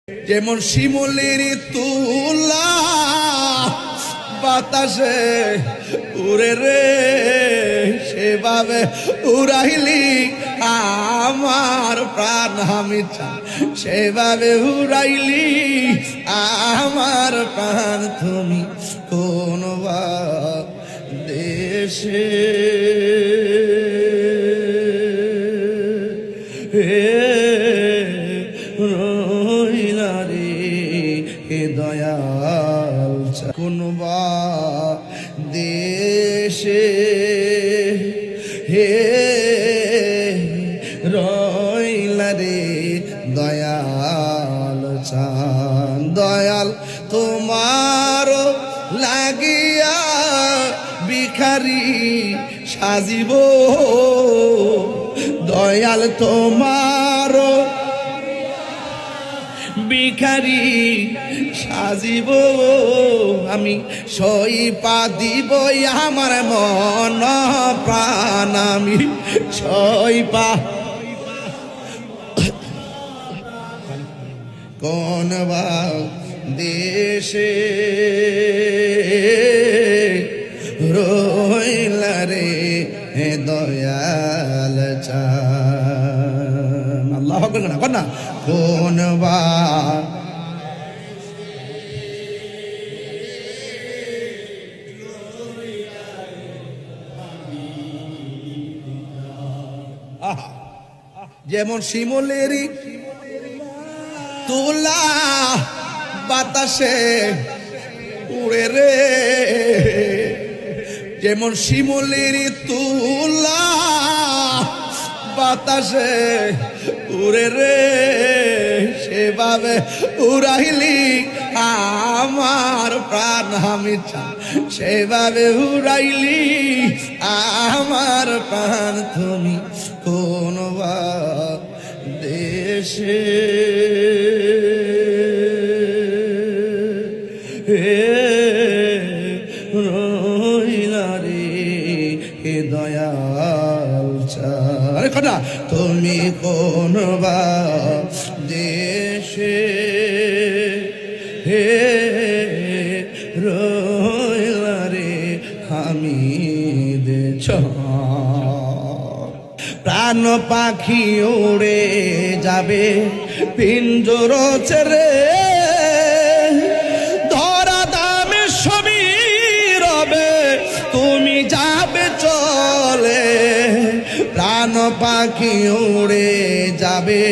যেমন শিমুলের তুলা বাতাসে উড়ে রে, সেভাবে উড়াইলি আমার প্রাণ। আমি চাই সেভাবে উড়াইলি আমার প্রাণ। তুমি কোন দেশে রইলা রে দয়াল, কোন দেশে হে রইলা রে দয়াল চান। দয়াল তোমার লাগিয়া ভিখারি সাজিব, দয়াল তোমার ভিখারি সাজিব। আমি সইপা দিব আমার মন প্রাণ, আমি সইপা কোন দেশে রইলা রে দয়াল চান। আল্লাহ না কোন যেমন শিমুলেরই তুলা বাতাসে উড়ে রে, যেমন শিমুলের তুলা বাতাসে উড়ে রে, সেভাবে উড়াইলি আমার প্রাণ। আমি চাই সেভাবে উড়াইলি আমার প্রাণ। তুমি কোন দেশে রইলা রে দয়াল চান। কথা তুমি কোন দেশে হে রইলা রে আমি দেশ। প্রাণ পাখি উড়ে যাবে পিঞ্জর ছেড়ে, ধরা দামে সবই রবে তুমি যাবে চলে। প্রাণ পাখি উড়ে যাবে